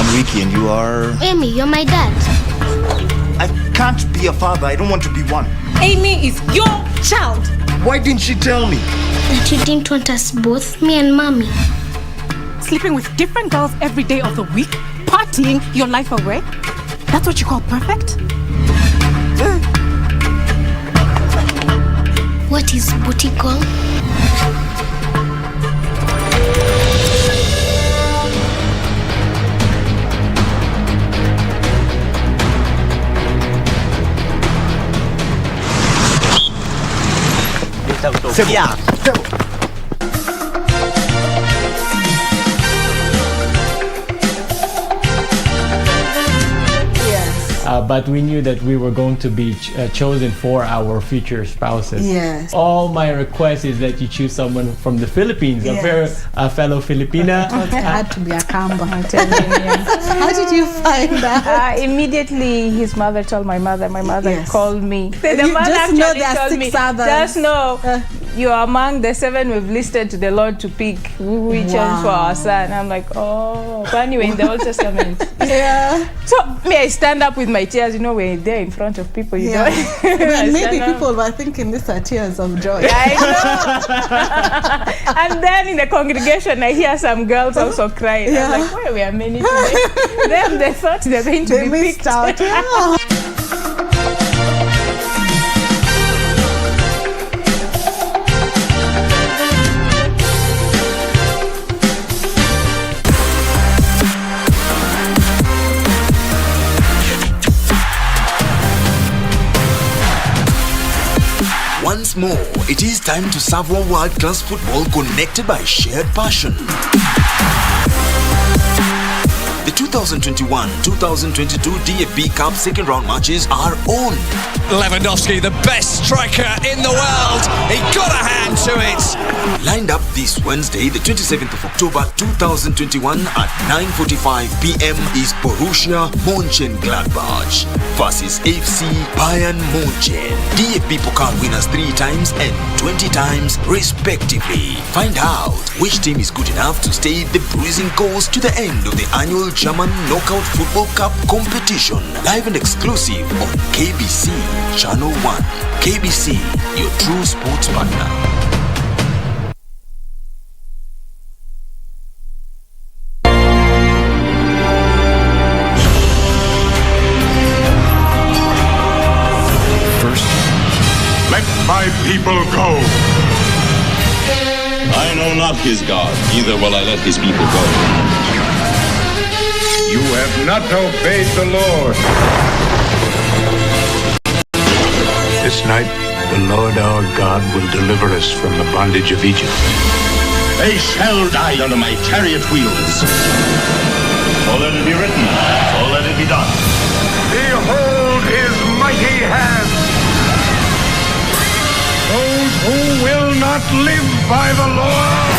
I'm Ricky and you are... Amy, you're my dad. I can't be a father. I don't want to be one. Amy is your child. Why didn't she tell me? That you didn't want us both, me and mommy. Sleeping with different girls every day of the week, partying your life away. That's what you call perfect? What is booty call? Yeah. But we knew that we were going to be chosen for our future spouses. Yes. All my request is that you choose someone from the Philippines, yes. a fellow Filipina. It had to be a Kamba. How did you find that? Immediately, his mother told my mother. My mother yes. called me. The you mother just know actually there are told 6 me, others. just know you are among the 7 we've listed to the Lord to pick who we chose for our son. I'm like, oh. But anyway, in the Old Testament. Yeah. So me, I stand up with my tears. You know, we're there in front of people. You know. Well, maybe people were thinking these are tears of joy. Yeah, I know. And then in the congregation, I hear some girls also crying. Yeah. I'm like, why we are many today? Then they thought they're going to be missed picked out. Yeah. Once more, it is time to savor world-class football connected by shared passion. The 2021-2022 DFB Cup second round matches are on. Lewandowski, the best striker in the world. He got a hand to it. Lined up this Wednesday, the 27th of October 2021 at 9:45 p.m. is Borussia Mönchengladbach versus FC Bayern München. DFB Pokal winners 3 times and 20 times respectively. Find out which team is good enough to stay the bruising course to the end of the annual German Knockout Football Cup competition. Live and exclusive on KBC Channel 1. KBC, your true sports partner. First, let my people go. I know not his God, neither will I let his people go. You have not obeyed the Lord. This night, the Lord our God will deliver us from the bondage of Egypt. They shall die under my chariot wheels. So let it be written, so let it be done. Behold his mighty hand. Those who will not live by the law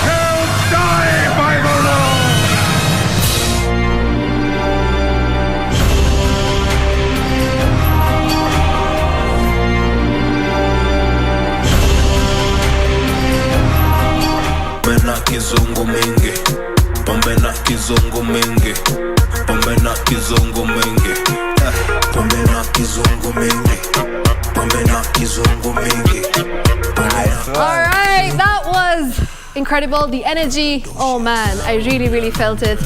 shall die by the law. Pombe na kizungu mingi, pombe na kizungu mingi, pombe na kizungu mingi, pombe na kizungu mingi, pombe na kizungu mingi. All right, that was incredible. The energy, oh man, I really felt it.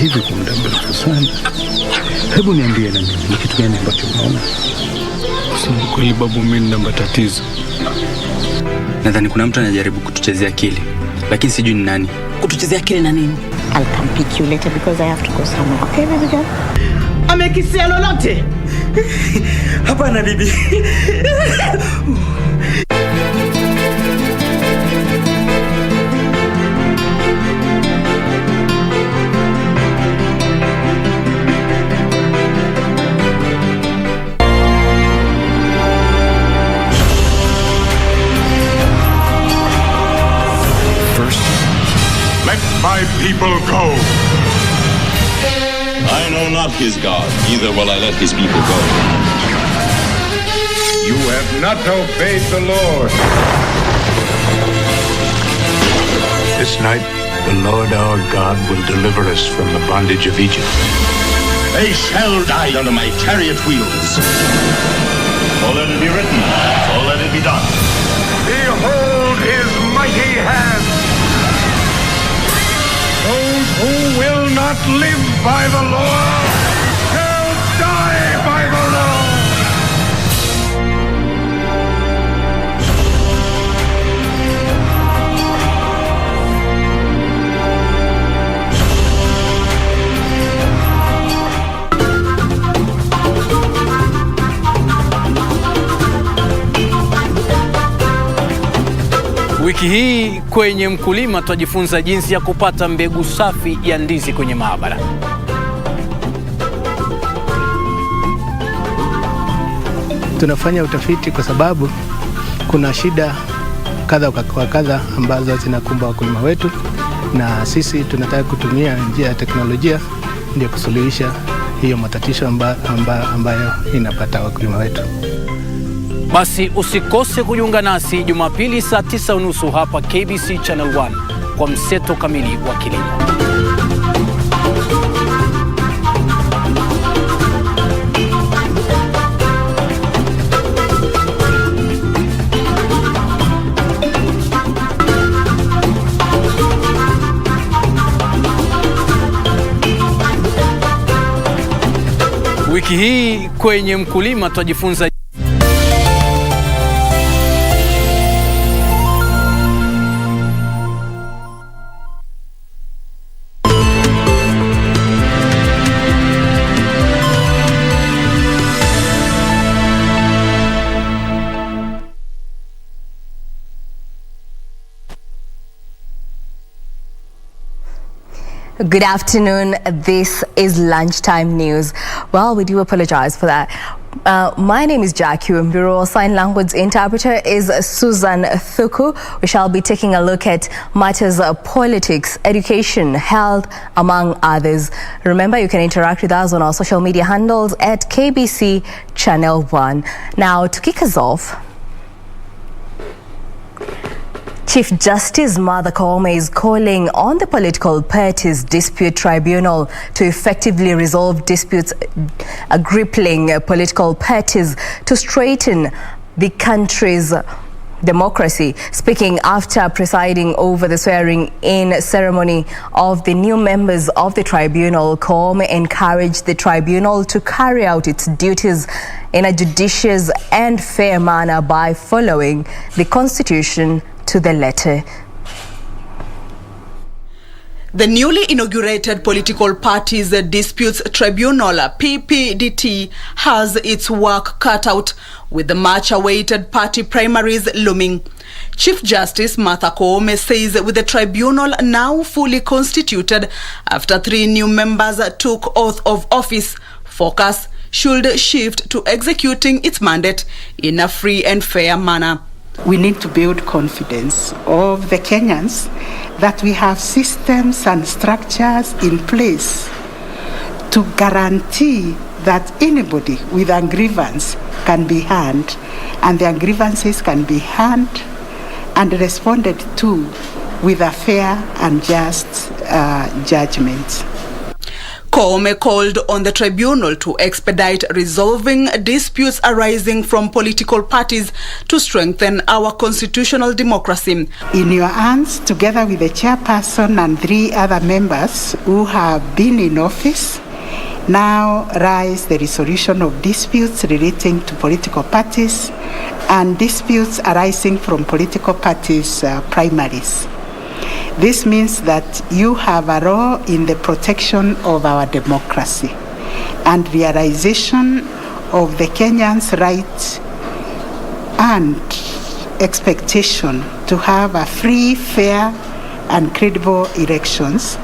Hivi kwa muda mrefu sana. Hebu niambie na mimi ni kitu gani ambacho unaona? Kusema kweli babu, mimi nina matatizo. Nadhani kuna mtu anajaribu kutuchezea akili, lakini sijui ni nani. Kutuchezea akili na nini? I'll come pick you later because I have to go somewhere. Okay, baby girl? Amekisia lolote? Hapana bibi. people go. I know not his God, neither will I let his people go. You have not obeyed the Lord. This night, the Lord our God will deliver us from the bondage of Egypt. They shall die under my chariot wheels. So let it be written, so let it be done. Behold his mighty hand. Those who will not live by the law shall die by the law. Wiki hii kwenye Mkulima tutajifunza jinsi ya kupata mbegu safi ya ndizi kwenye maabara. Tunafanya utafiti kwa sababu kuna shida kadha wa kadha ambazo zinakumba wakulima wetu, na sisi tunataka kutumia njia ya teknolojia ndio kusuluhisha hiyo matatizo ambayo inapata wakulima wetu. Basi usikose kujiunga nasi Jumapili saa 9:30 hapa KBC Channel 1 kwa mseto kamili wa kilimo. Wiki hii kwenye Mkulima tutajifunza Good afternoon. This is Lunchtime News. Well, we do apologize for that. My name is Jacky. Wambiru. Sign language interpreter is Susan Thuku. We shall be taking a look at matters of politics, education, health, among others. Remember, you can interact with us on our social media handles at KBC Channel 1. Now, to kick us off, Chief Justice Martha Koome is calling on the Political Parties Dispute Tribunal to effectively resolve disputes crippling political parties to straighten the country's democracy. Speaking after presiding over the swearing-in ceremony of the new members of the tribunal, Koome encouraged the tribunal to carry out its duties in a judicious and fair manner by following the Constitution to the letter. The newly inaugurated Political Parties Disputes Tribunal, PPDT, has its work cut out with the much-awaited party primaries looming. Chief Justice Martha Koome says with the tribunal now fully constituted after 3 new members took oath of office, focus should shift to executing its mandate in a free and fair manner. We need to build confidence of the Kenyans that we have systems and structures in place to guarantee that anybody with a grievance can be heard, and their grievances can be heard and responded to with a fair and just judgment. Koome called on the tribunal to expedite resolving disputes arising from political parties to strengthen our constitutional democracy. In your hands, together with the chairperson and 3 other members who have been in office, now rise the resolution of disputes relating to political parties and disputes arising from political parties' primaries. This means that you have a role in the protection of our democracy and realization of the Kenyans' right and expectation to have a free, fair, and credible elections.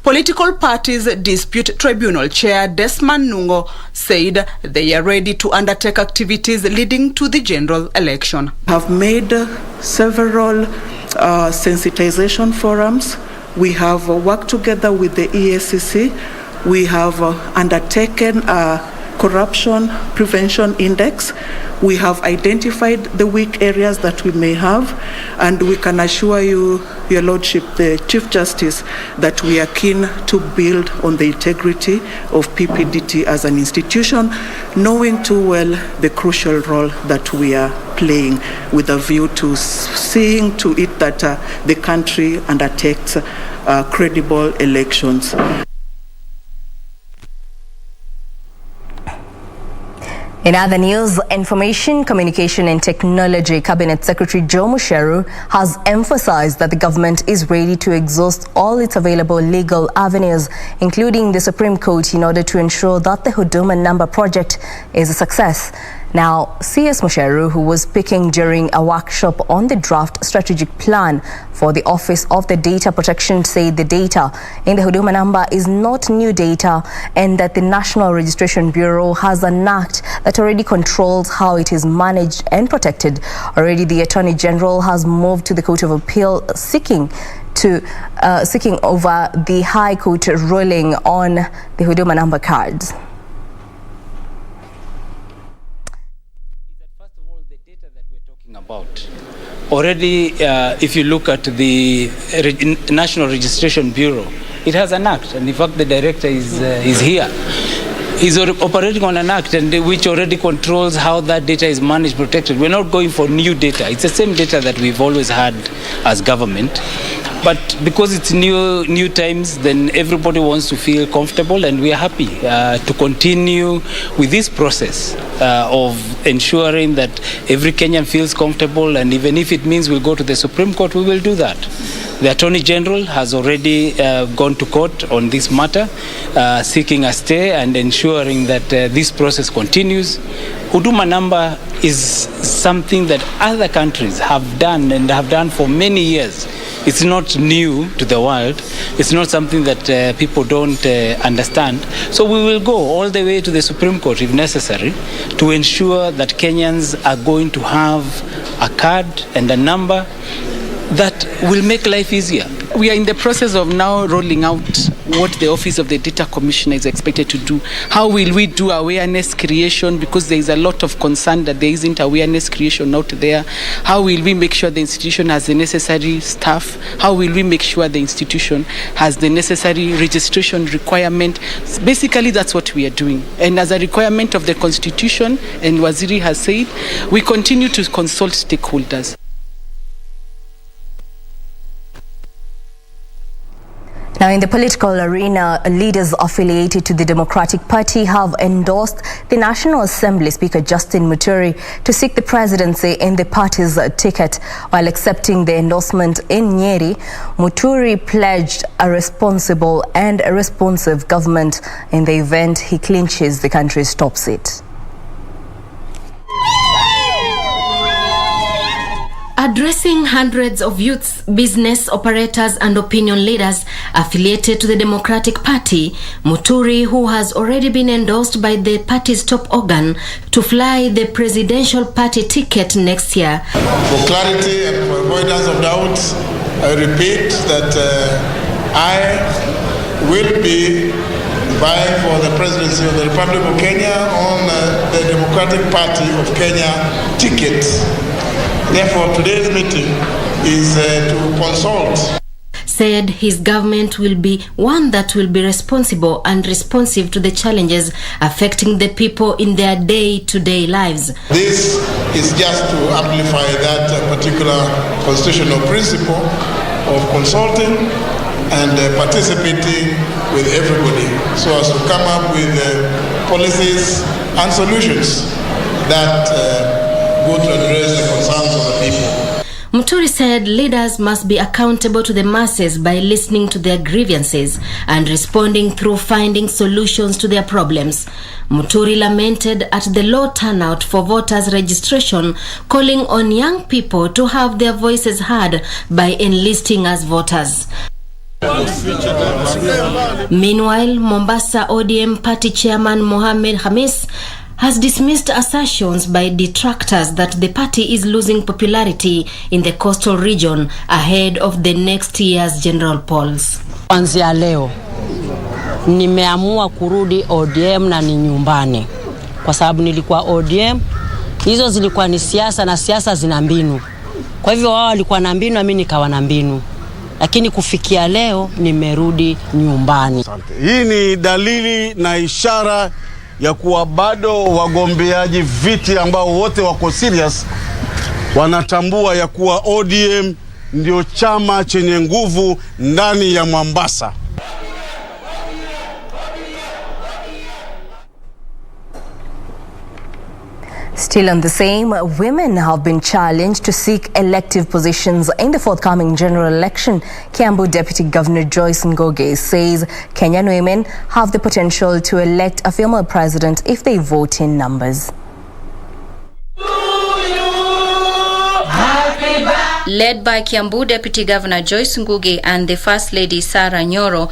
Political Parties Dispute Tribunal Chair Desmond Nungo said they are ready to undertake activities leading to the general election. Have made several sensitization forums We have worked together with the EACC. We have undertaken a corruption prevention index. We have identified the weak areas that we may have, and we can assure you, Your Lordship, the Chief Justice, that we are keen to build on the integrity of PPDT as an institution, knowing too well the crucial role that we are playing, with a view to seeing to it that the country undertakes credible elections. In other news, Information, Communication and Technology Cabinet Secretary Joe Musheru has emphasized that the government is ready to exhaust all its available legal avenues, including the Supreme Court, in order to ensure that the Huduma Number project is a success. Now, CS Musheru, who was speaking during a workshop on the draft strategic plan for the Office of the Data Protection, said the data in the Huduma Number is not new data and that the National Registration Bureau has an act that already controls how it is managed and protected. Already, the Attorney General has moved to the Court of Appeal seeking over the High Court ruling on the Huduma Number cards. About. Already, if you look at the National Registration Bureau, it has an act, and in fact the director is here. He's operating on an act which already controls how that data is managed, protected. We're not going for new data. It's the same data that we've always had as government. But because it's new times, then everybody wants to feel comfortable, and we are happy to continue with this process of ensuring that every Kenyan feels comfortable, and even if it means we'll go to the Supreme Court, we will do that. The Attorney General has already gone to court on this matter, seeking a stay and ensuring that this process continues. Huduma Number is something that other countries have done and have done for many years. It's not new to the world. It's not something that people don't understand. So we will go all the way to the Supreme Court if necessary to ensure that Kenyans are going to have a card and a number that will make life easier. We are in the process of now rolling out what the Office of the Data Commissioner is expected to do. How will we do awareness creation, because there is a lot of concern that there isn't awareness creation out there. How will we make sure the institution has the necessary staff? How will we make sure the institution has the necessary registration requirement? Basically, that's what we are doing. And as a requirement of the Constitution, and Waziri has said, we continue to consult stakeholders. Now, in the political arena, leaders affiliated to the Democratic Party have endorsed the National Assembly Speaker Justin Muturi to seek the presidency in the party's ticket. While accepting the endorsement in Nyeri, Muturi pledged a responsible and a responsive government in the event he clinches the country's top seat. Addressing hundreds of youths, business operators and opinion leaders affiliated to the Democratic Party, Muturi, who has already been endorsed by the party's top organ to fly the presidential party ticket next year. For clarity and for avoidance of doubts, I repeat that I will be vying for the presidency of the Republic of Kenya on the Democratic Party of Kenya ticket. Therefore, today's meeting is to consult. Said his government will be one that will be responsible and responsive to the challenges affecting the people in their day-to-day lives. This is just to amplify that particular constitutional principle of consulting and participating with everybody so as to come up with policies and solutions that go to address the concerns of the people. Muturi said leaders must be accountable to the masses by listening to their grievances and responding through finding solutions to their problems. Muturi lamented at the low turnout for voters' registration, calling on young people to have their voices heard by enlisting as voters. Meanwhile, Mombasa ODM party chairman Mohamed Hamis has dismissed assertions by detractors that the party is losing popularity in the coastal region ahead of the next year's general polls. Kuanzia leo nimeamua kurudi ODM na ni nyumbani. Kwa sababu nilikuwa ODM, hizo zilikuwa ni siasa na siasa zina mbinu. Kwa hivyo wao walikuwa na mbinu na mimi nikawa na mbinu. Lakini kufikia leo nimerudi nyumbani. Hii ni dalili na ishara ya kuwa bado wagombeaji viti ambao wote wako serious wanatambua ya kuwa ODM ndio chama chenye nguvu ndani ya Mombasa. Still on the same, women have been challenged to seek elective positions in the forthcoming general election. Kiambu Deputy Governor Joyce Ngoge says Kenyan women have the potential to elect a female president if they vote in numbers. Led by Kiambu Deputy Governor Joyce Ngugi and the First Lady Sarah Nyoro,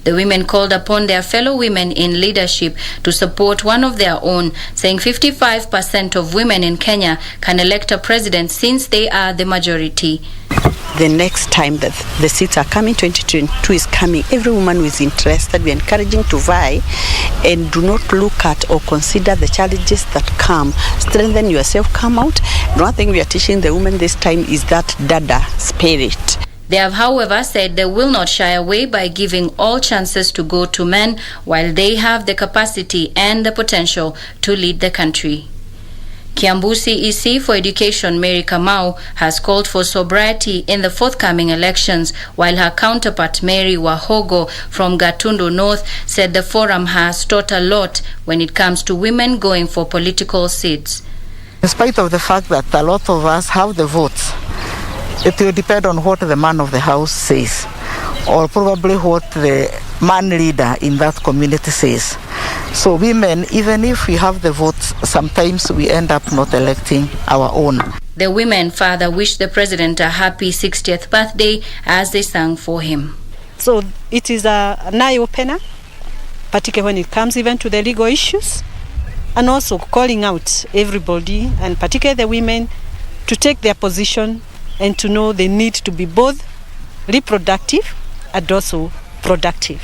the women called upon their fellow women in leadership to support one of their own, saying 55% of women in Kenya can elect a president since they are the majority. The next time that the seats are coming, 2022 is coming, every woman who is interested, we're encouraging to vie and do not look at or consider the challenges that come. Strengthen yourself, come out. And one thing we are teaching the women this time is that dada spirit. They have, however, said they will not shy away by giving all chances to go to men while they have the capacity and the potential to lead the country. Kiambu CEC for Education Mary Kamau has called for sobriety in the forthcoming elections, while her counterpart Mary Wahogo from Gatundu North said the forum has taught a lot when it comes to women going for political seats. In spite of the fact that a lot of us have the votes, it will depend on what the man of the house says, or probably what the man leader in that community says. So women, even if we have the votes, sometimes we end up not electing our own. The women further wished the president a happy 60th birthday as they sang for him. So it is an eye-opener, particularly when it comes even to the legal issues, and also calling out everybody, and particularly the women, to take their position and to know they need to be both reproductive and also productive.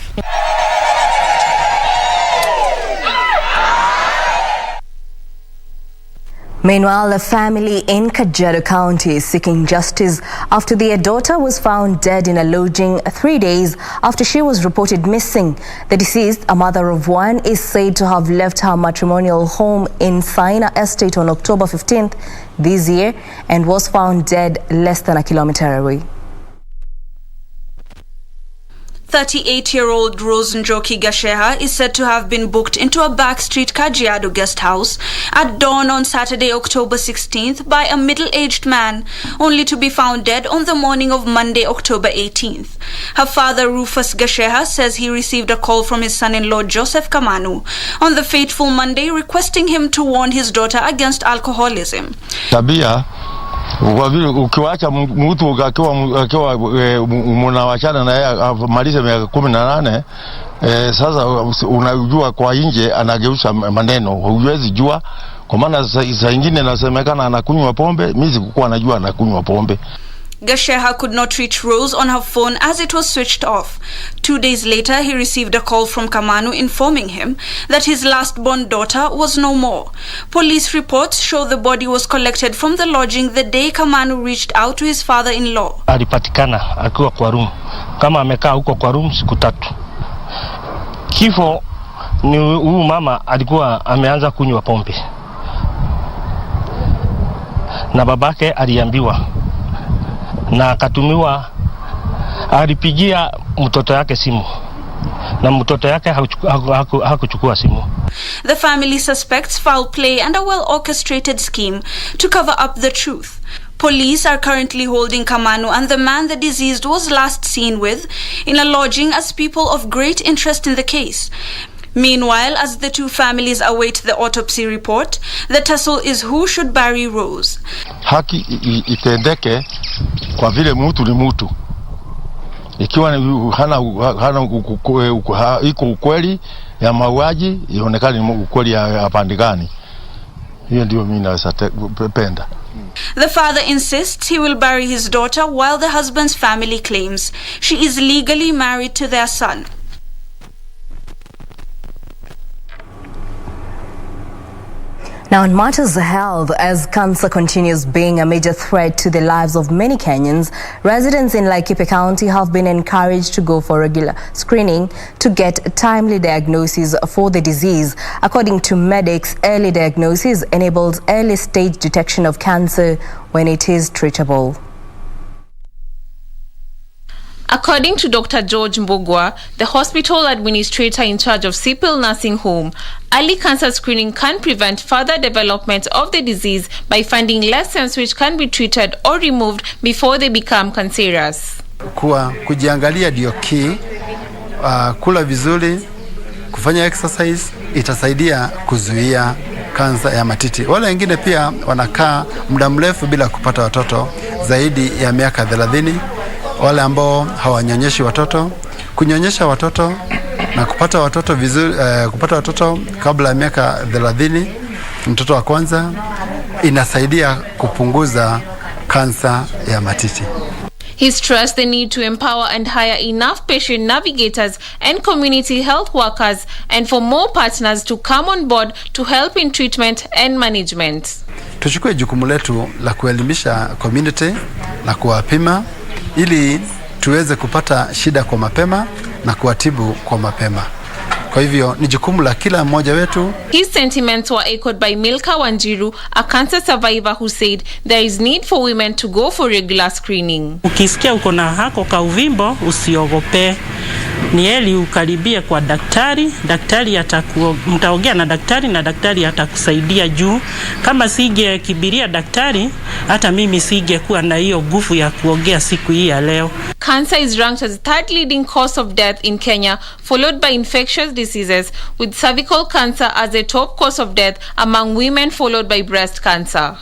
Meanwhile, a family in Kajiado County is seeking justice after their daughter was found dead in a lodging 3 days after she was reported missing. The deceased, a mother of one, is said to have left her matrimonial home in Saina Estate on October 15th this year and was found dead less than a kilometer away. 38-year-old Rose Njoki Gasheha is said to have been booked into a backstreet Kajiado guest house at dawn on Saturday, October 16th by a middle-aged man, only to be found dead on the morning of Monday, October 18th. Her father, Rufus Gasheha, says he received a call from his son-in-law, Joseph Kamanu, on the fateful Monday requesting him to warn his daughter against alcoholism. Tabia ukiwacha mtu akiwa mnawachana na yeye amalize miaka 18, sasa unajua kwa nje anageuza maneno, huwezi jua, kwa maana saa nyingine nasemekana anakunywa pombe, mimi sikuwa najua anakunywa pombe. Gasheha could not reach Rose on her phone as it was switched off. 2 days later, he received a call from Kamanu informing him that his last-born daughter was no more. Police reports show the body was collected from the lodging the day Kamanu reached out to his father-in-law. Alipatikana akiwa kwa room, kama amekaa huko kwa room siku 3. Kifo ni huyu mama alikuwa ameanza kunywa pombe, na babake aliambiwa na akatumiwa, alipigia mtoto yake simu na mtoto yake hakuchukua simu. The family suspects foul play and a well-orchestrated scheme to cover up the truth. Police are currently holding Kamanu and the man the deceased was last seen with in a lodging as people of great interest in the case. Meanwhile, as the two families await the autopsy report, the tussle is who should bury Rose. Haki itendeke kwa vile mtu ni mtu. Ikiwa hana iko ukweli ya mauaji ionekane ukweli hapandikani. Hiyo ndio mimi naweza penda. The father insists he will bury his daughter while the husband's family claims she is legally married to their son. Now, on matters of health, as cancer continues being a major threat to the lives of many Kenyans, residents in Laikipia County have been encouraged to go for regular screening to get timely diagnosis for the disease. According to medics, early diagnosis enables early stage detection of cancer when it is treatable. According to Dr. George Mbugwa, the hospital administrator in charge of Sipil Nursing Home, early cancer screening can prevent further development of the disease by finding lessons which can be treated or removed before they become cancerous. Kujiangalia ndio key, kula vizuri, kufanya exercise itasaidia kuzuia kansa ya matiti. Wale wengine pia wanakaa muda mrefu bila kupata watoto zaidi ya miaka 30. Wale ambao hawanyonyeshi watoto, kunyonyesha watoto na kupata watoto vizuri, kupata watoto kabla ya miaka 30, mtoto wa kwanza, inasaidia kupunguza kansa ya matiti. He stressed the need to empower and hire enough patient navigators and community health workers and for more partners to come on board to help in treatment and management. Tuchukue jukumu letu la kuelimisha community na kuwapima ili tuweze kupata shida kwa mapema na kuwatibu kwa mapema. Kwa hivyo ni jukumu la kila mmoja wetu. His sentiments were echoed by Milka Wambiru, a cancer survivor who said there is need for women to go for regular screening. Ukisikia uko na hako ka uvimbo usiogope. Ni heri ukaribie kwa daktari, mtaongea na daktari atakusaidia juu. Kama sige kibiria daktari, hata mimi sige kuwa na hiyo nguvu ya kuongea siku hii ya leo. Cancer is ranked as the third leading cause of death in Kenya, followed by infectious diseases, with cervical cancer as the top cause of death among women, followed by breast cancer.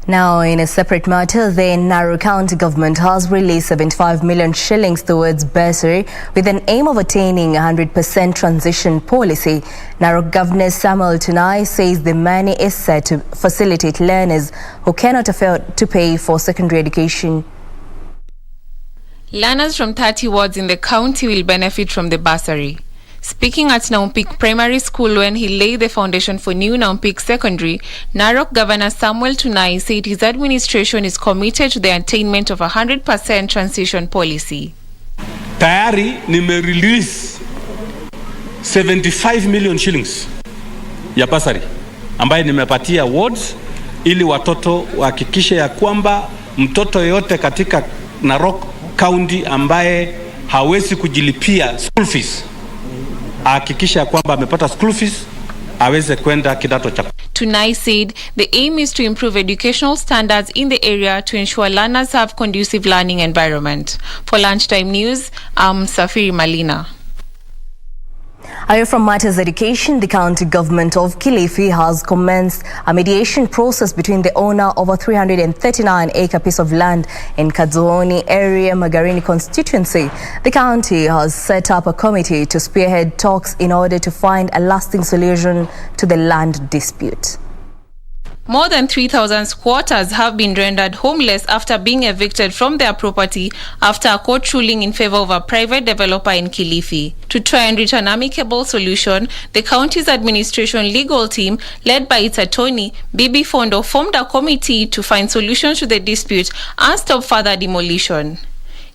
Now, in a separate matter, the Narok County government has released 75 million shillings towards bursary with an aim of attaining 100% transition policy. Narok Governor Samuel Tunai says the money is set to facilitate learners who cannot afford to pay for secondary education. Learners from 30 wards in the county will benefit from the bursary. Speaking at Naumpik Primary School when he laid the foundation for new Naumpik Secondary, Narok Governor Samuel Tunai said his administration is committed to the attainment of 100% transition policy. Tayari nime-release 75 million shillings ya basari ambaye nimepatia wards ili watoto wahakikishe ya kwamba mtoto yote katika Narok County ambaye hawezi kujilipia school fees hakikisha kwamba amepata school fees aweze kwenda kidato cha. Tunai said the aim is to improve educational standards in the area to ensure learners have conducive learning environment. For Lunchtime News, I'm Safiri Malina. Away from matters education, the county government of Kilifi has commenced a mediation process between the owner of a 339-acre piece of land in Kadzuoni area, Magarini constituency. The county has set up a committee to spearhead talks in order to find a lasting solution to the land dispute. More than 3,000 squatters have been rendered homeless after being evicted from their property after a court ruling in favor of a private developer in Kilifi. To try and reach an amicable solution, the county's administration legal team, led by its attorney, Bibi Fondo, formed a committee to find solutions to the dispute and stop further demolition.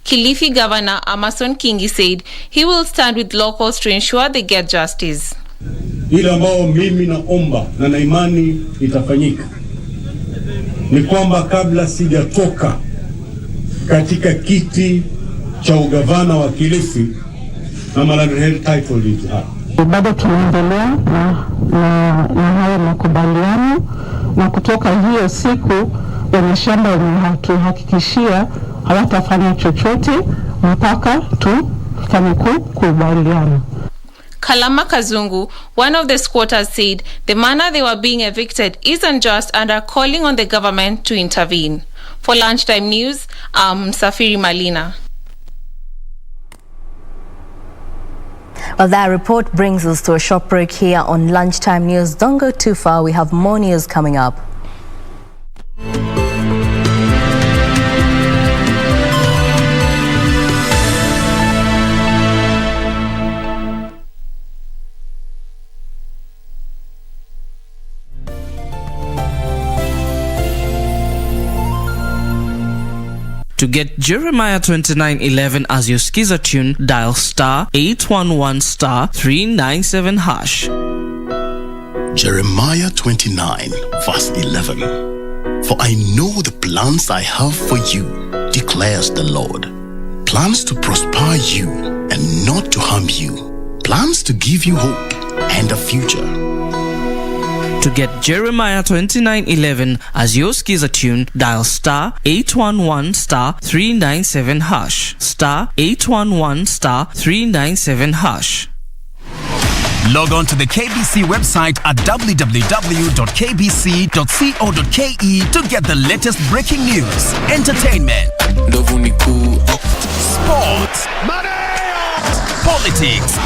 Kilifi Governor Amason Kingi said he will stand with locals to ensure they get justice. Ile ambao mimi naomba na naimani itafanyika ni kwamba kabla sijatoka katika kiti cha ugavana wa Kilifi na Land Title Deed bado tunaendelea na hayo makubaliano, na kutoka hiyo siku wenye shamba wamehakikishia hawatafanya chochote mpaka tufanye kubaliana. Kalama Kazungu, one of the squatters, said the manner they were being evicted isn't just and are calling on the government to intervene. For Lunchtime News, I'm Safiri Malina. Well, that report brings us to a short break here on Lunchtime News. Don't go too far. We have more news coming up. To get Jeremiah 29:11 as your skiza tune, dial star 811 star 397 hash. Jeremiah 29 verse 11. For I know the plans I have for you, declares the Lord. Plans to prosper you and not to harm you. Plans to give you hope and a future. To get Jeremiah 29:11 as your skiza tune, dial star 811 star 397 hash. Star 811 star 397 hash. Log on to the KBC website at www.kbc.co.ke to get the latest breaking news, entertainment, sports, politics,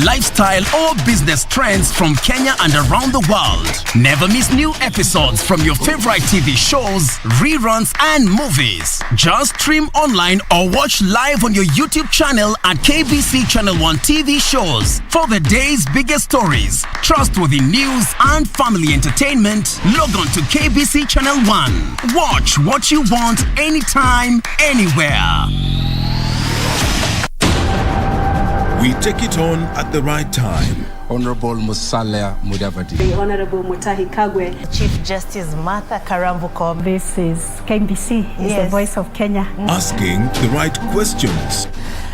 lifestyle or business trends from Kenya and around the world. Never miss new episodes from your favorite TV shows, reruns and movies. Just stream online or watch live on your YouTube channel at KBC Channel 1 TV shows. For the day's biggest stories, trustworthy news and family entertainment, log on to KBC Channel 1. Watch what you want anytime, anywhere. We take it on at the right time. Honorable Musalia Mudavadi. The Honorable Mutahi Kagwe. Chief Justice Martha Karambuko. This is KBC, the voice of Kenya. Asking the right questions.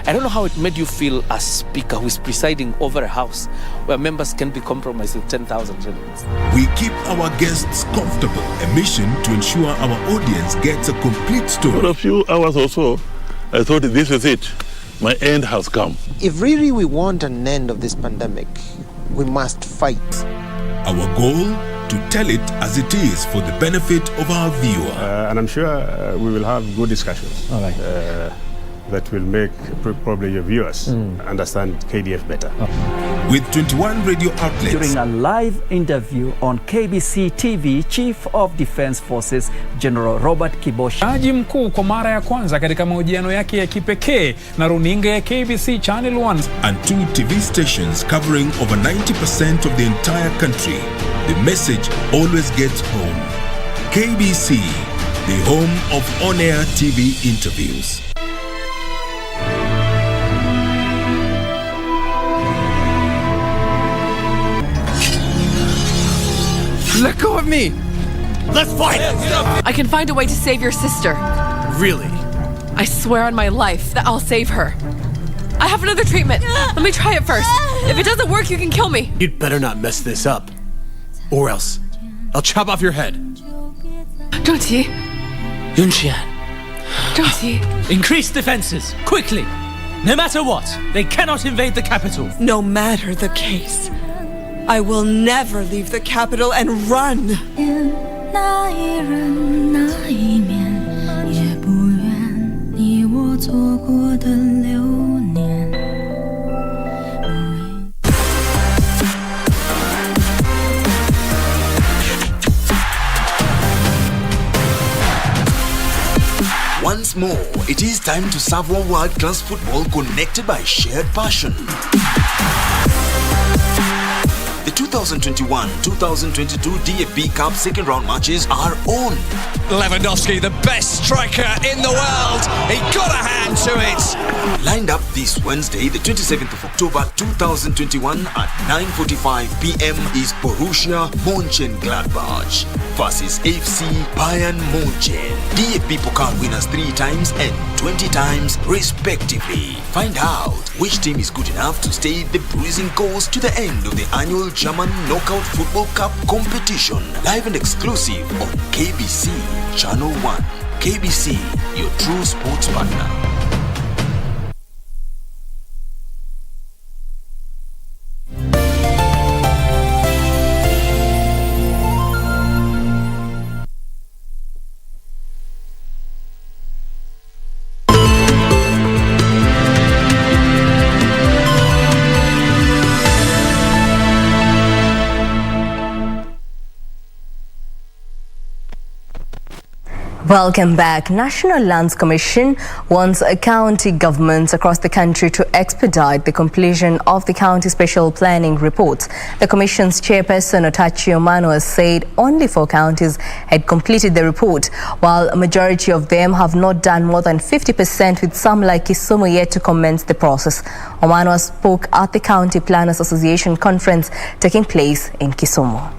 I don't know how it made you feel as speaker who is presiding over a house where members can be compromised with 10,000 shillings. We keep our guests comfortable. A mission to ensure our audience gets a complete story. For a few hours or so, I thought this is it. My end has come. If really we want an end of this pandemic, we must fight. Our goal, to tell it as it is for the benefit of our viewer. And I'm sure we will have good discussions. All right. That will make probably your viewers understand KDF better. With 21 radio outlets. During a live interview on KBC TV, Chief of Defense Forces General Robert Kibosh. Jaji mkuu kwa mara ya kwanza katika mahojiano yake ya kipekee na runinga ya KBC Channel 1. And 2 TV stations covering over 90% of the entire country. The message always gets home. KBC, the home of on-air TV interviews. Let go of me! Let's fight! I can find a way to save your sister. Really? I swear on my life that I'll save her. I have another treatment. Let me try it first. If it doesn't work, you can kill me. You'd better not mess this up. Or else, I'll chop off your head. Don't-yi. Yunxian. Don't-yi. Increase defenses, quickly. No matter what, they cannot invade the capital. No matter the case, I will never leave the capital and run. Once more, it is time to savor world-class football connected by shared passion. The 2021-2022 DFB Cup second round matches are on. Lewandowski, the best striker in the world. He got a hand to it. Lined up this Wednesday, the 27th of October 2021 at 9:45 p.m. is Borussia Mönchengladbach versus FC Bayern München. DFB Pokal winners 3 times and 20 times respectively. Find out which team is good enough to stay the bruising course to the end of the annual German Knockout Football Cup competition. Live and exclusive on KBC Channel 1. KBC, your true sports partner. Welcome back. National Lands Commission wants county governments across the country to expedite the completion of the county special planning reports. The Commission's chairperson, Otachi Omano, said only 4 counties had completed the report, while a majority of them have not done more than 50%, with some like Kisumu yet to commence the process. Omano spoke at the County Planners Association conference taking place in Kisumu.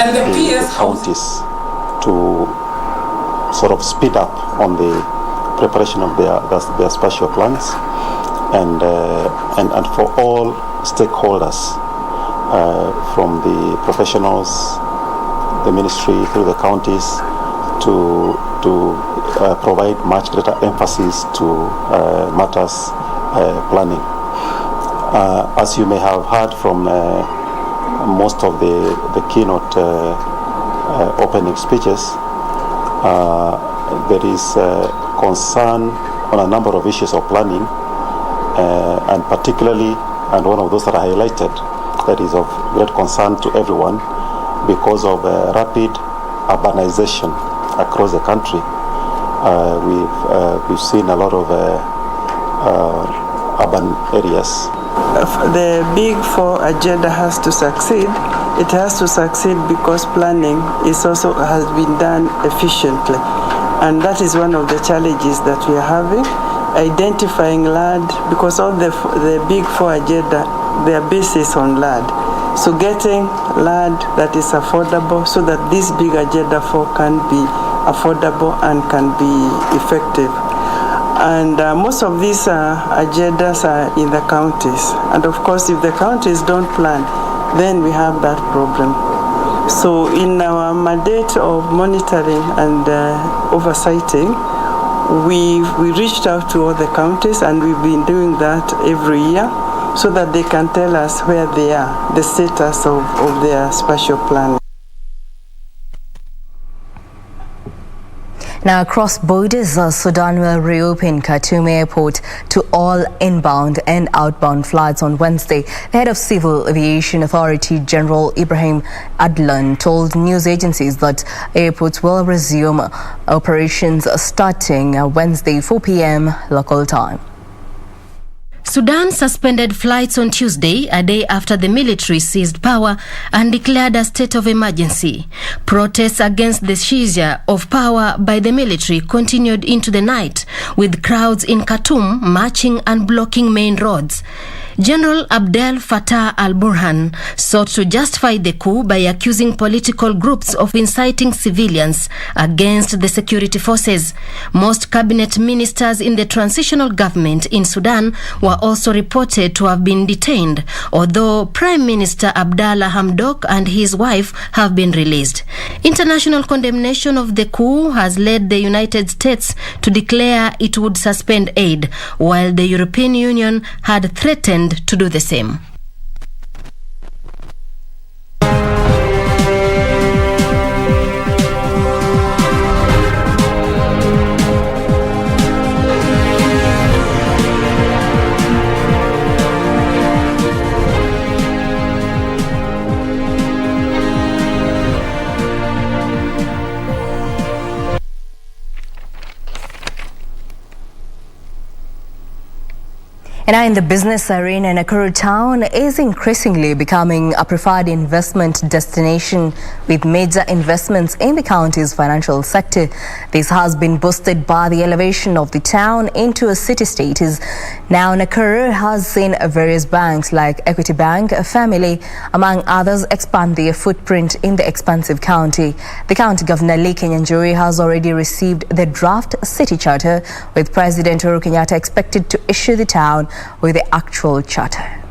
And the PS counties to sort of speed up on the preparation of their spatial plans, and for all stakeholders, from the professionals, the ministry through the counties, to provide much greater emphasis to matters planning. As you may have heard from most of the keynote opening speeches, there is concern on a number of issues of planning, and particularly, and one of those that are highlighted, that is of great concern to everyone, because of rapid urbanization across the country. We've seen a lot of urban areas. The Big Four agenda has to succeed. It has to succeed because planning has been done efficiently, and that is one of the challenges that we are having. Identifying land, because all the Big Four agenda, they are basis on land. So getting land that is affordable, so that this big agenda 4 can be affordable and can be effective. And most of these agendas are in the counties. And of course, if the counties don't plan, then we have that problem. So in our mandate of monitoring and oversighting, we reached out to all the counties, and we've been doing that every year so that they can tell us where they are, the status of their spatial planning. Now, across borders, Sudan will reopen Khartoum Airport to all inbound and outbound flights on Wednesday. The head of Civil Aviation Authority, General Ibrahim Adlan, told news agencies that airports will resume operations starting Wednesday, 4 p.m. local time. Sudan suspended flights on Tuesday, a day after the military seized power and declared a state of emergency. Protests against the seizure of power by the military continued into the night, with crowds in Khartoum marching and blocking main roads. General Abdel Fattah al-Burhan sought to justify the coup by accusing political groups of inciting civilians against the security forces. Most cabinet ministers in the transitional government in Sudan were also reported to have been detained, although Prime Minister Abdallah Hamdok and his wife have been released. International condemnation of the coup has led the United States to declare it would suspend aid, while the European Union had threatened to do the same. And now in the business arena, Nakuru town is increasingly becoming a preferred investment destination, with major investments in the county's financial sector. This has been boosted by the elevation of the town into a city-state. Now Nakuru has seen various banks like Equity Bank, Family, among others, expand their footprint in the expansive county. The county governor, Lee Kenyanjui, has already received the draft city charter, with President Uhuru Kenyatta expected to issue the town with the actual charter.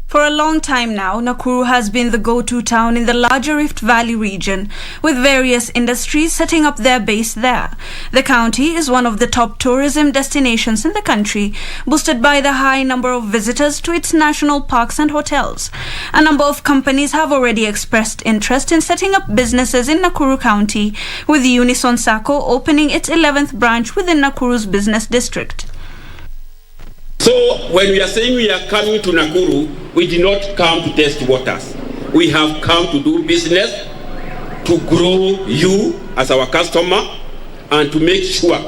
For a long time now, Nakuru has been the go-to town in the larger Rift Valley region, with various industries setting up their base there. The county is one of the top tourism destinations in the country, boosted by the high number of visitors to its national parks and hotels. A number of companies have already expressed interest in setting up businesses in Nakuru County, with Unison Sacco opening its 11th branch within Nakuru's business district. So when we are saying we are coming to Nakuru, we did not come to test waters. We have come to do business, to grow you as our customer, and to make sure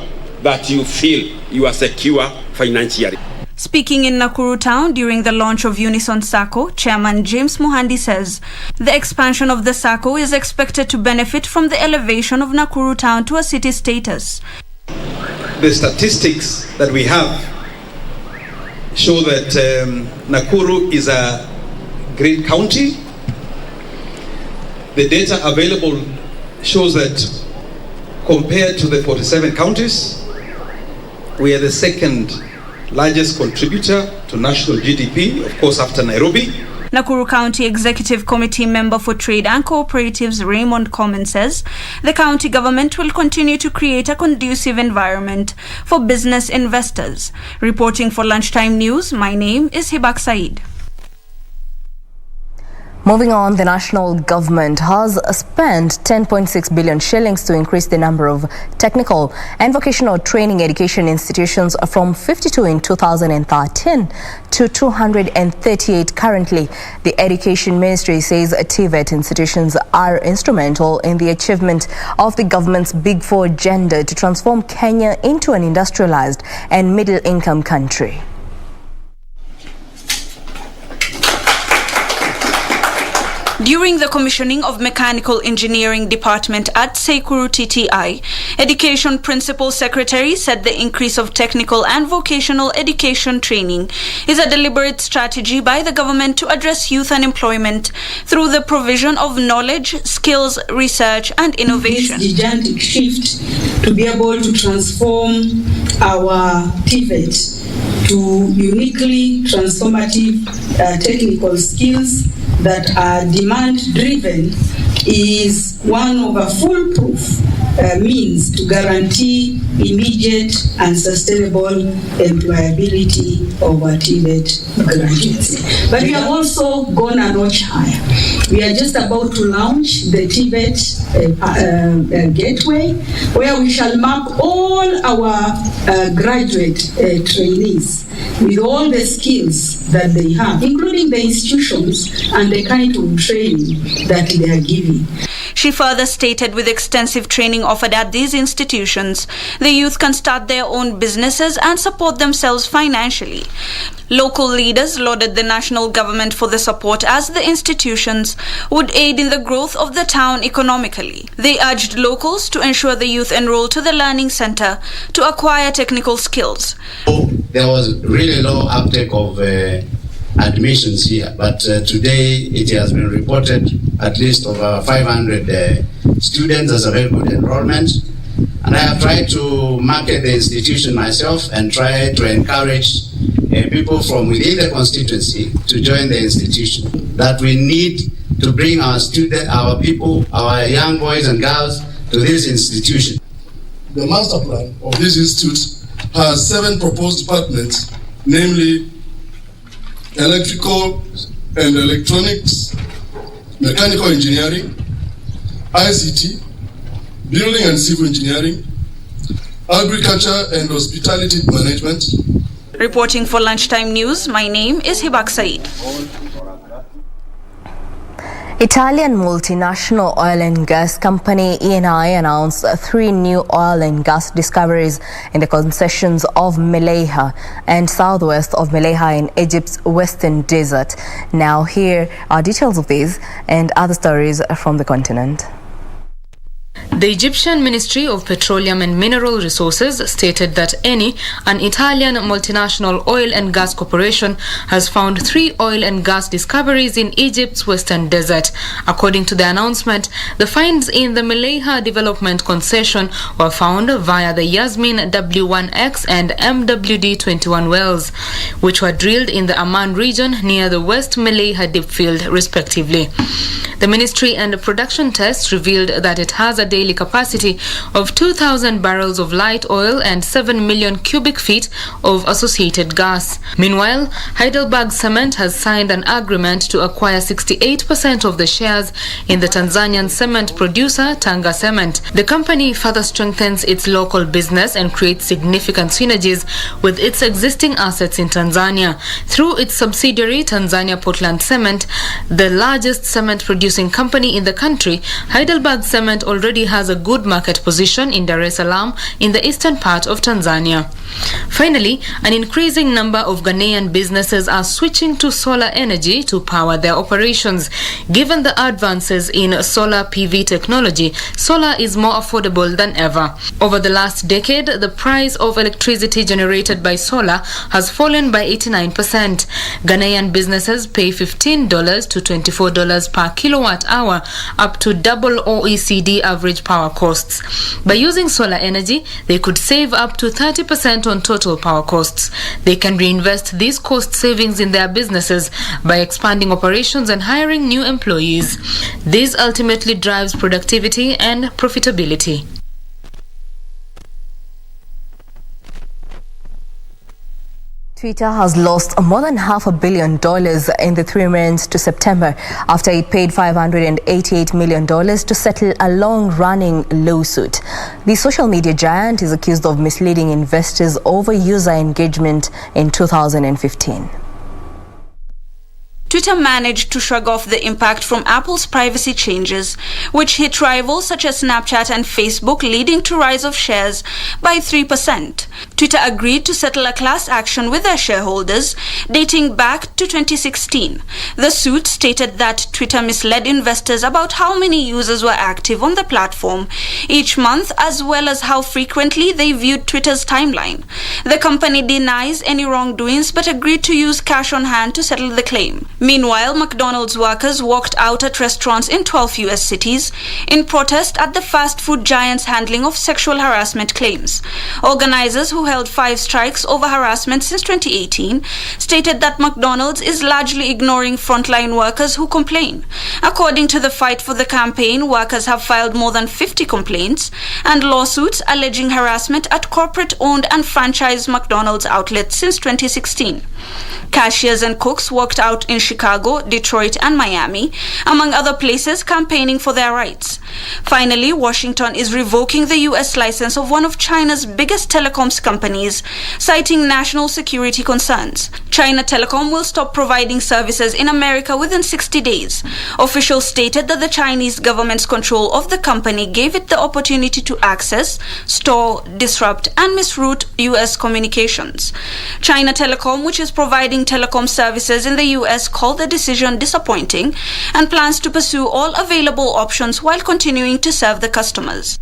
that you feel you are secure financially. Speaking in Nakuru town during the launch of Unison Sacco, Chairman James Muhandi says the expansion of the Sacco is expected to benefit from the elevation of Nakuru town to a city status. The statistics that we have show that Nakuru is a great county. The data available shows that compared to the 47 counties, we are the second largest contributor to national GDP, of course after Nairobi. Nakuru County Executive Committee member for Trade and Cooperatives Raymond Common says the county government will continue to create a conducive environment for business investors. Reporting for Lunchtime News, my name is Hibak Said. Moving on, the national government has spent 10.6 billion shillings to increase the number of technical and vocational training education institutions from 52 in 2013 to 238 currently. The Education Ministry says TVET institutions are instrumental in the achievement of the government's Big Four agenda to transform Kenya into an industrialized and middle-income country. During the commissioning of Mechanical Engineering Department at Sekuru TTI, Education Principal Secretary said the increase of technical and vocational education training is a deliberate strategy by the government to address youth unemployment through the provision of knowledge, skills, research and innovation. This gigantic shift to be able to transform our TVET to uniquely transformative technical skills that are demand-driven is one of a foolproof means to guarantee immediate and sustainable employability of our TVET graduates. But we have also gone a notch higher. We are just about to launch the TVET gateway, where we shall map all our graduate trainees with all the skills that they have, including the institutions and the kind of training that they are giving. She further stated with extensive training offered at these institutions, the youth can start their own businesses and support themselves financially. Local leaders lauded the national government for the support as the institutions would aid in the growth of the town economically. They urged locals to ensure the youth enroll to the learning center to acquire technical skills. There was really low uptake of admissions here, but today it has been reported at least over 500 students as a very good enrollment. And I have tried to market the institution myself and try to encourage people from within the constituency to join the institution. That we need to bring our students, our people, our young boys and girls to this institution. The master plan of this institute has 7 proposed departments, namely electrical and electronics, mechanical engineering, ICT, building and civil engineering, agriculture and hospitality management. Reporting for Lunchtime News, my name is Hibak Said. Italian multinational oil and gas company Eni announced 3 new oil and gas discoveries in the concessions of Meleha and southwest of Meleha in Egypt's western desert. Now here are details of these and other stories from the continent. The Egyptian Ministry of Petroleum and Mineral Resources stated that Eni, an Italian multinational oil and gas corporation, has found 3 oil and gas discoveries in Egypt's western desert. According to the announcement, the finds in the Meleha development concession were found via the Yasmin W1X and MWD21 wells, which were drilled in the Amman region near the West Meleha deep field, respectively. The ministry and production tests revealed that it has a daily capacity of 2,000 barrels of light oil and 7 million cubic feet of associated gas. Meanwhile, Heidelberg Cement has signed an agreement to acquire 68% of the shares in the Tanzanian cement producer Tanga Cement. The company further strengthens its local business and creates significant synergies with its existing assets in Tanzania. Through its subsidiary Tanzania Portland Cement, the largest cement producing company in the country, Heidelberg Cement already has a good market position in Dar es Salaam in the eastern part of Tanzania. Finally, an increasing number of Ghanaian businesses are switching to solar energy to power their operations. Given the advances in solar PV technology, solar is more affordable than ever. Over the last decade, the price of electricity generated by solar has fallen by 89%. Ghanaian businesses pay $15 to $24 per kilowatt hour, up to double OECD average power costs. By using solar energy, they could save up to 30% on total power costs. They can reinvest these cost savings in their businesses by expanding operations and hiring new employees. This ultimately drives productivity and profitability. Twitter has lost more than $500 million in the 3 months to September after it paid $588 million to settle a long-running lawsuit. The social media giant is accused of misleading investors over user engagement in 2015. Twitter managed to shrug off the impact from Apple's privacy changes, which hit rivals such as Snapchat and Facebook, leading to rise of shares by 3%. Twitter agreed to settle a class action with their shareholders dating back to 2016. The suit stated that Twitter misled investors about how many users were active on the platform each month, as well as how frequently they viewed Twitter's timeline. The company denies any wrongdoings but agreed to use cash on hand to settle the claim. Meanwhile, McDonald's workers walked out at restaurants in 12 U.S. cities in protest at the fast food giant's handling of sexual harassment claims. Organizers, who held 5 strikes over harassment since 2018, stated that McDonald's is largely ignoring frontline workers who complain. According to the Fight for the campaign, workers have filed more than 50 complaints and lawsuits alleging harassment at corporate-owned and franchised McDonald's outlets since 2016. Cashiers and cooks walked out in Chicago, Detroit, and Miami, among other places, campaigning for their rights. Finally, Washington is revoking the U.S. license of one of China's biggest telecoms companies, citing national security concerns. China Telecom will stop providing services in America within 60 days. Officials stated that the Chinese government's control of the company gave it the opportunity to access, store, disrupt, and misroute U.S. communications. China Telecom, which is providing telecom services in the U.S., called the decision disappointing and plans to pursue all available options while continuing to serve the customers.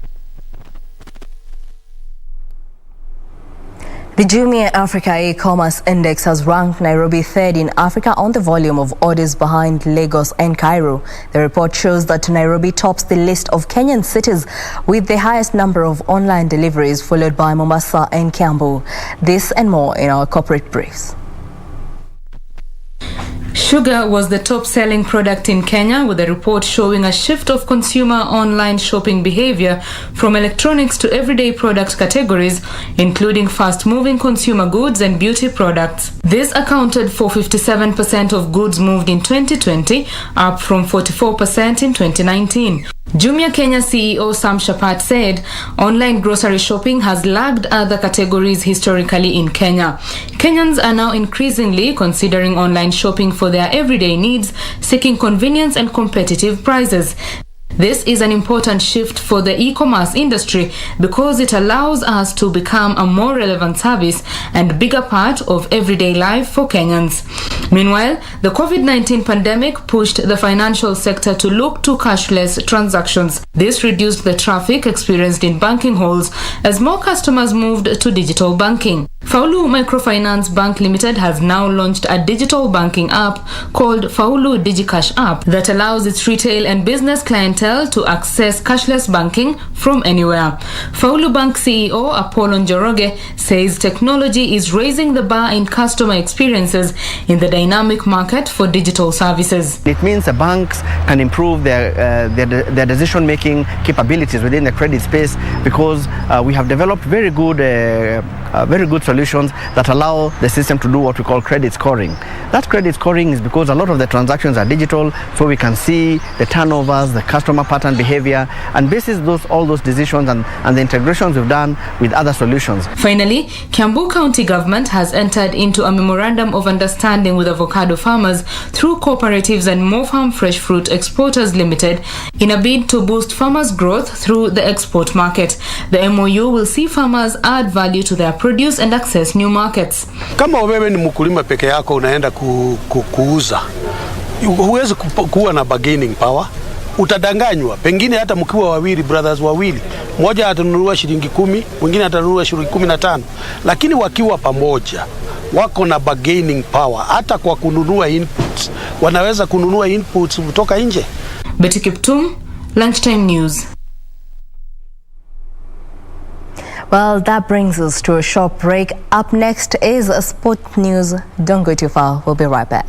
The Jumia Africa e-commerce index has ranked Nairobi 3rd in Africa on the volume of orders, behind Lagos and Cairo. The report shows that Nairobi tops the list of Kenyan cities with the highest number of online deliveries, followed by Mombasa and Kiambu. This and more in our corporate briefs. Sugar was the top-selling product in Kenya, with a report showing a shift of consumer online shopping behavior from electronics to everyday product categories, including fast-moving consumer goods and beauty products. This accounted for 57% of goods moved in 2020, up from 44% in 2019. Jumia Kenya CEO Sam Shapat said online grocery shopping has lagged other categories historically in Kenya. Kenyans are now increasingly considering online shopping for their everyday needs, seeking convenience and competitive prices. This is an important shift for the e-commerce industry because it allows us to become a more relevant service and bigger part of everyday life for Kenyans. Meanwhile, the COVID-19 pandemic pushed the financial sector to look to cashless transactions. This reduced the traffic experienced in banking halls as more customers moved to digital banking. Faulu Microfinance Bank Limited has now launched a digital banking app called Faulu DigiCash app that allows its retail and business clientele to access cashless banking from anywhere. Faulu Bank CEO Apollo Njoroge says technology is raising the bar in customer experiences in the dynamic market for digital services. It means the banks can improve their decision-making capabilities within the credit space because we have developed very good solutions that allow the system to do what we call credit scoring. That credit scoring is because a lot of the transactions are digital, so we can see the turnovers, the customer pattern behavior, and basis all those decisions and the integrations we've done with other solutions. Finally, Kiambu County Government has entered into a memorandum of understanding with avocado farmers through cooperatives and Mo Farm Fresh Fruit Exporters Limited in a bid to boost farmers' growth through the export market. The MOU will see farmers add value to their produce and access new markets. Kama wewe ni mkulima peke yako unaenda kuuza, huwezi kuwa na bargaining power, utadanganywa. Pengine hata mkiwa wawili, brothers wawili, mmoja atanunua shilingi 10, mwingine atanunua shilingi 15, lakini wakiwa pamoja wako na bargaining power. Hata kwa kununua inputs, wanaweza kununua inputs kutoka nje. Betty Kiptum, Lunchtime News. Well, that brings us to a short break. Up next is Sport News. Don't go too far. We'll be right back.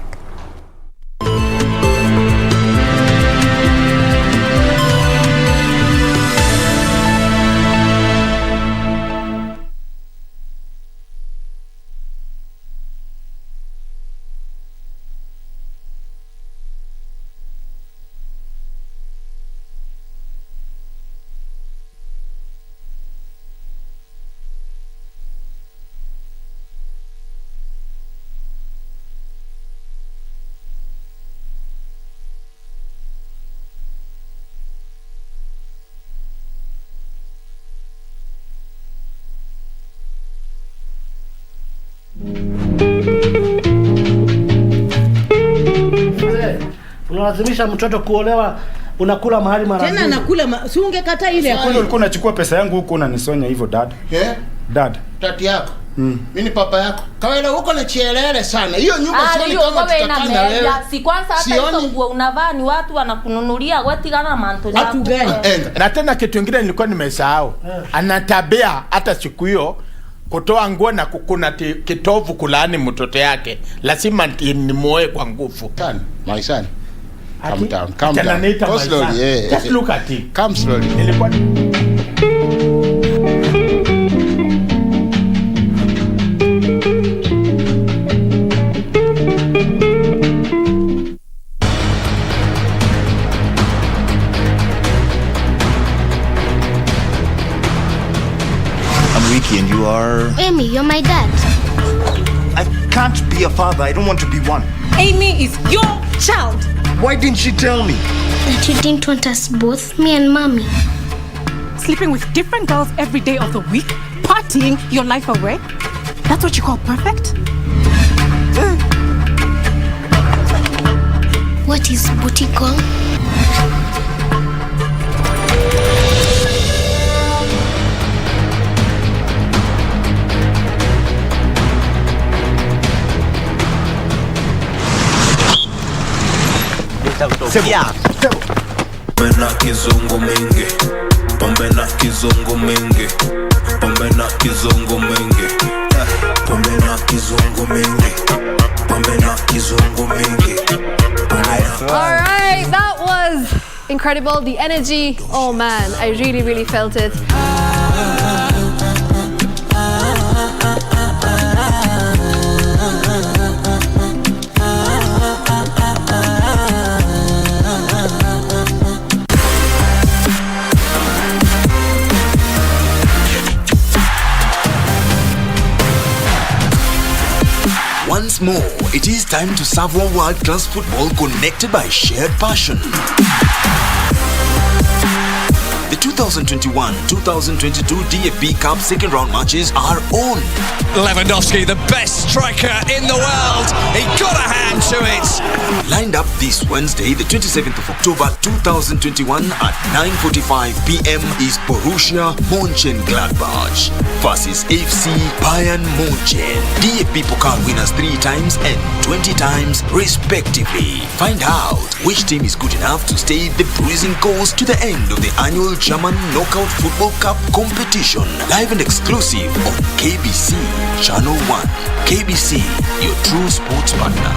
Unalazimisha mtoto kuolewa, unakula mahali mara tena anakula si ungekata ile yako. Ulikuwa unachukua pesa yangu huko unanisonya hivyo dad. Dad. Tati yako. Mimi ni papa yako. Kawaida huko na chielele sana. Hiyo nyumba sio kama tutakaa na wewe. Si kwanza hata hizo nguo unavaa ni watu wanakununulia wetigana manto yako. Watu gani? Na tena kitu kingine nilikuwa nimesahau. Anatabia hata siku hiyo kutoa nguo na kukuna kitovu kulaani mtoto yake. Lazima nimuoe kwa nguvu. My son. Calm down. Go slowly. Yeah. Just look at him. Come slowly. I'm Ricky and you are... Amy, you're my dad. I can't be a father. I don't want to be one. Amy is your child. Why didn't she tell me? That you didn't want us both, me and mommy. Sleeping with different girls every day of the week, partying your life away? That's what you call perfect? What is booty call? Pombe na kizungu mingi, pombe na kizungu mingi, pombe na kizungu mingi, pombe na kizungu mingi, pombe na kizungu mingi. All right, that was incredible. The energy, oh man, I really felt it. Once more, it is time to savor world-class football connected by shared passion. The 2021-2022 DFB Cup second round matches are on. Lewandowski, the best striker in the world. He got a hand to it. Lined up this Wednesday, the 27th of October 2021 at 9:45 p.m. is Borussia Mönchengladbach versus FC Bayern München. DFB Pokal winners 3 times and 20 times respectively. Find out which team is good enough to stay the bruising course to the end of the annual German Knockout Football Cup competition. Live and exclusive on KBC Channel 1. KBC, your true sports partner.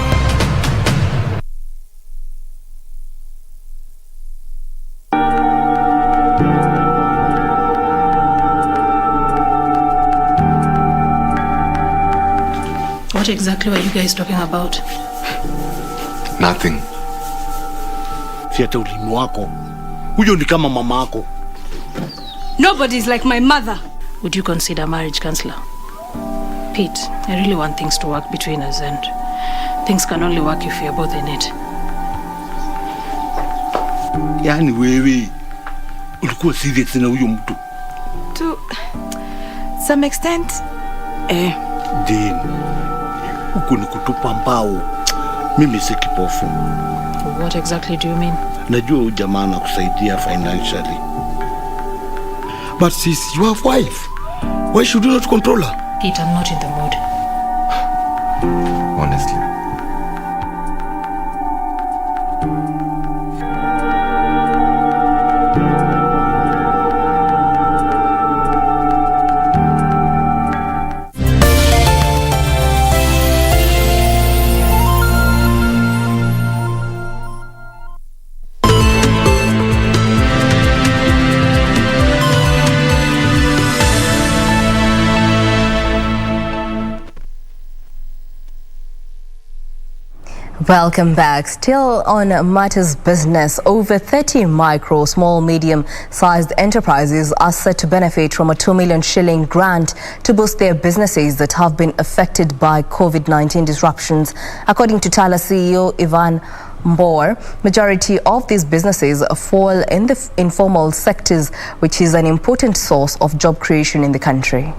What exactly were you guys talking about? Nothing. Fiata ulimi wako. Huyo ni kama mamako. Nobody's like my mother. Would you consider marriage counselor? Pete, I really want things to work between us, and things can only work if you're both in it. Yani wewe ulikuwa serious na huyo mtu? To some extent. Then uko ni kutupa mbao. Mimi si kipofu. What exactly do you mean? Najua huyu jamaa anakusaidia financially. But she's your wife. Why should you not control her? Pete, I'm not in the mood. Honestly. Welcome back. Still on matters business, over 30 micro, small, medium-sized enterprises are set to benefit from a 2 million shilling grant to boost their businesses that have been affected by COVID-19 disruptions. According to Tala CEO Ivan Mbor, majority of these businesses fall in the informal sectors, which is an important source of job creation in the country.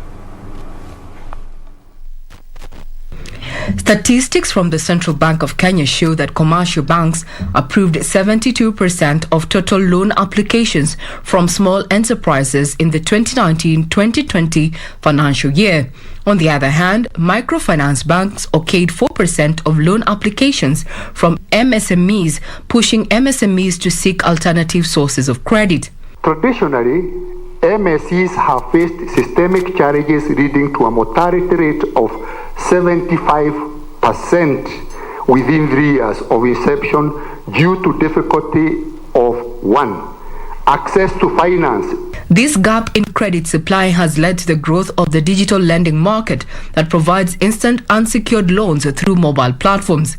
Statistics from the Central Bank of Kenya show that commercial banks approved 72% of total loan applications from small enterprises in the 2019-2020 financial year. On the other hand, microfinance banks okayed 4% of loan applications from MSMEs, pushing MSMEs to seek alternative sources of credit. Traditionally, MSEs have faced systemic challenges leading to a mortality rate of 75% within 3 years of inception due to difficulty of 1. Access to finance. This gap in credit supply has led to the growth of the digital lending market that provides instant unsecured loans through mobile platforms.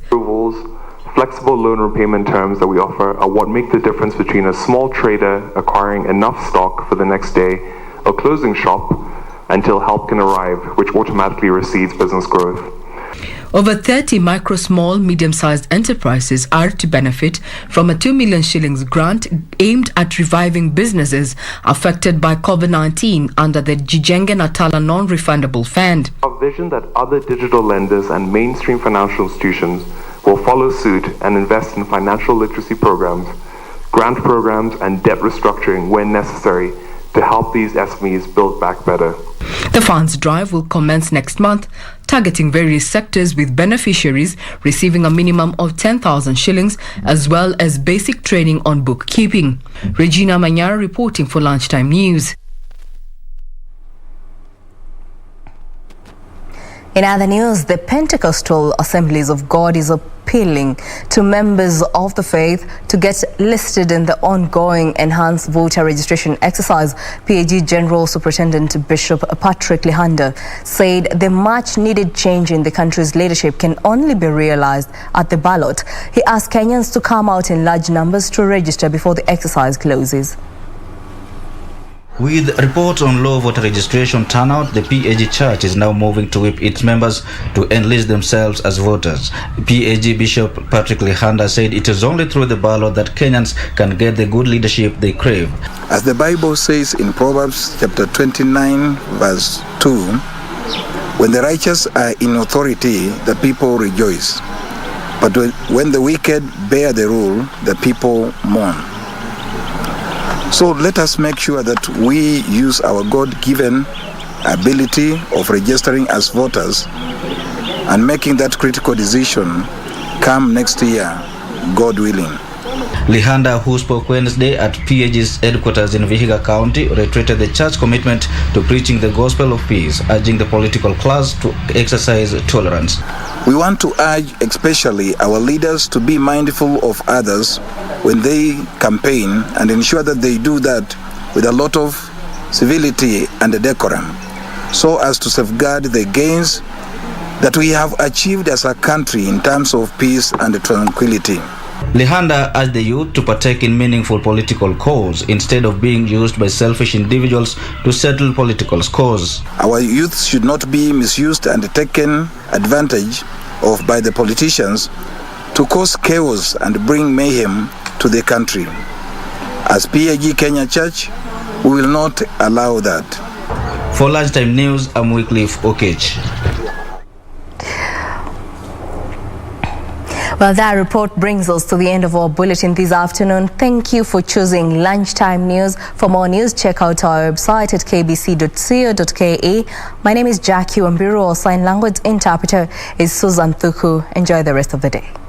Flexible loan repayment terms that we offer are what make the difference between a small trader acquiring enough stock for the next day or closing shop until help can arrive, which automatically recedes business growth. Over 30 micro, small, medium-sized enterprises are to benefit from a 2 million shillings grant aimed at reviving businesses affected by COVID-19 under the Jijenge Natala non-refundable fund. Our vision that other digital lenders and mainstream financial institutions will follow suit and invest in financial literacy programs, grant programs, and debt restructuring when necessary to help these SMEs build back better. The fund's drive will commence next month, targeting various sectors with beneficiaries receiving a minimum of 10,000 shillings as well as basic training on bookkeeping. Regina Manyara reporting for Lunchtime News. In other news, the Pentecostal Assemblies of God is appealing to members of the faith to get listed in the ongoing enhanced voter registration exercise. PAG General Superintendent Bishop Patrick Lihanda said the much needed change in the country's leadership can only be realized at the ballot. He asked Kenyans to come out in large numbers to register before the exercise closes. With reports on low voter registration turnout, the PAG Church is now moving to whip its members to enlist themselves as voters. PAG Bishop Patrick Lihanda said it is only through the ballot that Kenyans can get the good leadership they crave. As the Bible says in Proverbs chapter 29 verse 2, When the righteous are in authority, the people rejoice. But when the wicked bear the rule, the people mourn. So let us make sure that we use our God-given ability of registering as voters and making that critical decision come next year, God willing. Lihanda, who spoke Wednesday at PAG's headquarters in Vihiga County, reiterated the church commitment to preaching the gospel of peace, urging the political class to exercise tolerance. We want to urge especially our leaders to be mindful of others when they campaign and ensure that they do that with a lot of civility and decorum, so as to safeguard the gains that we have achieved as a country in terms of peace and tranquility. Lihanda urged the youth to partake in meaningful political cause instead of being used by selfish individuals to settle political scores. Our youth should not be misused and taken advantage of by the politicians to cause chaos and bring mayhem to the country. As PAG Kenya Church, we will not allow that. For Lunchtime News, I'm Wycliffe Okech. Well, that report brings us to the end of our bulletin this afternoon. Thank you for choosing Lunchtime News. For more news, check out our website at kbc.co.ke. My name is Jacky. Wambiru. Our sign language interpreter is Susan Thuku. Enjoy the rest of the day.